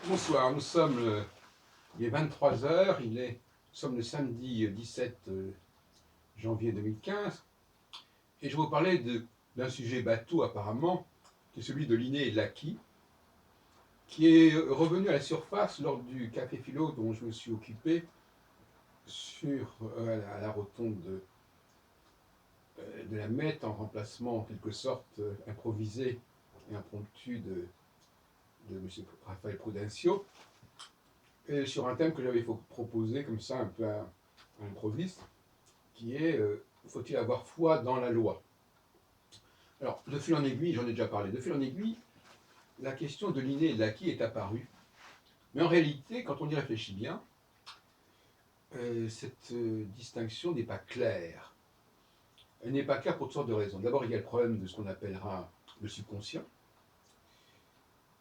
Bonsoir, nous sommes il est 23 heures, nous sommes le samedi 17 janvier 2015, et je vais vous parler d'un sujet bateau apparemment, qui est celui de l'inné et de l'acquis, qui est revenu à la surface lors du café philo dont je me suis occupé à la rotonde de la Mette, en remplacement en quelque sorte improvisé et impromptu de M. Raphaël Prudencio, et sur un thème que j'avais proposé comme ça, un peu à l'improviste, qui est faut-il avoir foi dans la loi? Alors, de fil en aiguille, j'en ai déjà parlé, de fil en aiguille, la question de l'inné et de l'acquis est apparue. Mais en réalité, quand on y réfléchit bien, cette distinction n'est pas claire. Elle n'est pas claire pour toutes sortes de raisons. D'abord, il y a le problème de ce qu'on appellera le subconscient.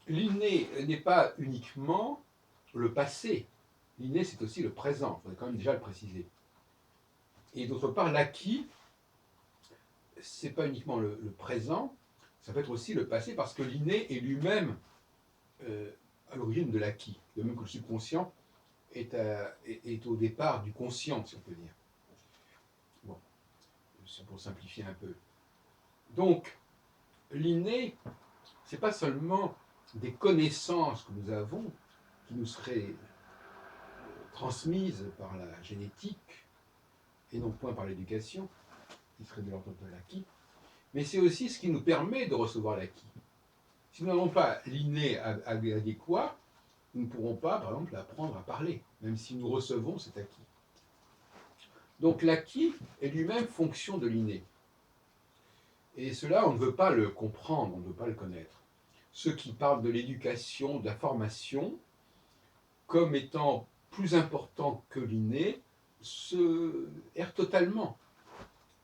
L'inné n'est pas uniquement le passé. L'inné, c'est aussi le présent. Il faudrait quand même déjà le préciser. Et d'autre part, l'acquis, c'est pas uniquement le présent, ça peut être aussi le passé, parce que l'inné est lui-même à l'origine de l'acquis, de même que le subconscient est au départ du conscient, si on peut dire. Bon, pour simplifier un peu. Donc, l'inné, c'est pas seulement des connaissances que nous avons, qui nous seraient transmises par la génétique, et non point par l'éducation, qui serait de l'ordre de l'acquis, mais c'est aussi ce qui nous permet de recevoir l'acquis. Si nous n'avons pas l'inné adéquat, nous ne pourrons pas, par exemple, apprendre à parler, même si nous recevons cet acquis. Donc l'acquis est lui-même fonction de l'inné. Et cela, on ne veut pas le comprendre, on ne veut pas le connaître. Ceux qui parlent de l'éducation, de la formation, comme étant plus important que l'inné, se errent totalement.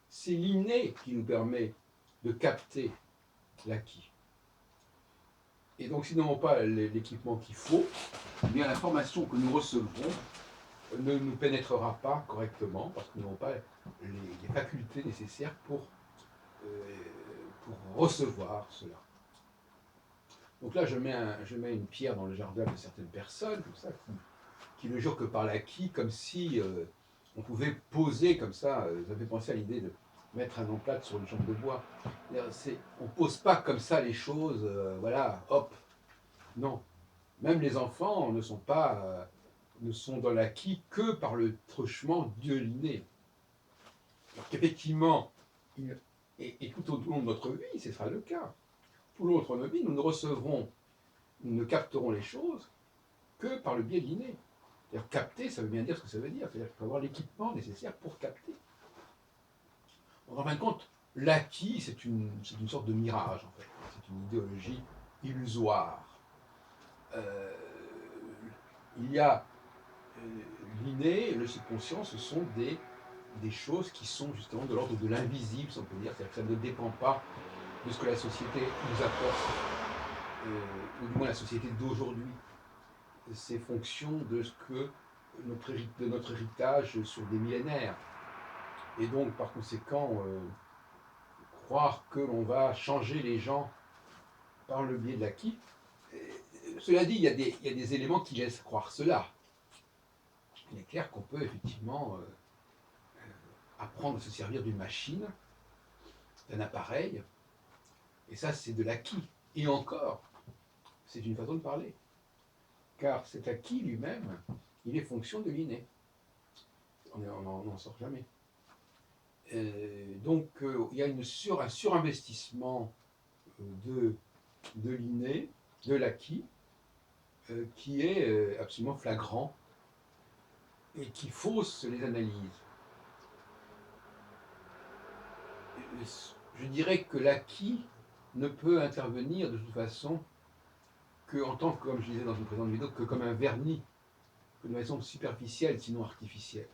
C'est l'inné qui nous permet de capter l'acquis. Et donc, si nous n'avons pas l'équipement qu'il faut, eh bien la formation que nous recevrons ne nous pénétrera pas correctement, parce que nous n'avons pas les facultés nécessaires pour recevoir cela. Donc là, je mets une pierre dans le jardin de certaines personnes, comme ça, qui ne jurent que par l'acquis, comme si on pouvait poser comme ça. Vous avez pensé à l'idée de mettre un emplâtre sur une jambe de bois. On ne pose pas comme ça les choses, voilà, hop. Non. Même les enfants ne sont dans l'acquis que par le truchement de l'inné. Alors qu'effectivement, et tout au long de notre vie, ce sera le cas. Tout au long de notre vie, nous ne capterons les choses que par le biais de l'inné. C'est-à-dire capter, ça veut bien dire ce que ça veut dire. C'est-à-dire qu'il faut avoir l'équipement nécessaire pour capter. Donc, en fin de compte, l'acquis, c'est une sorte de mirage, en fait. C'est une idéologie illusoire. Il y a l'inné et le subconscient, ce sont des choses qui sont justement de l'ordre de l'invisible, si on peut dire. C'est-à-dire que ça ne dépend pas de ce que la société nous apporte, ou du moins la société d'aujourd'hui. C'est fonction de ce que de notre héritage sur des millénaires. Et donc, par conséquent, croire que l'on va changer les gens par le biais de l'acquis, cela dit, il y a des éléments qui laissent croire cela. Il est clair qu'on peut effectivement apprendre à se servir d'une machine, d'un appareil, et ça, c'est de l'acquis. Et encore, c'est une façon de parler. Car cet acquis lui-même, il est fonction de l'inné. On n'en sort jamais. Donc, il y a un surinvestissement de l'inné, de l'acquis, qui est absolument flagrant et qui fausse les analyses. Je dirais que l'acquis ne peut intervenir de toute façon que en tant que, comme je disais dans une précédente vidéo, que comme un vernis, que de façon superficielle, sinon artificielle.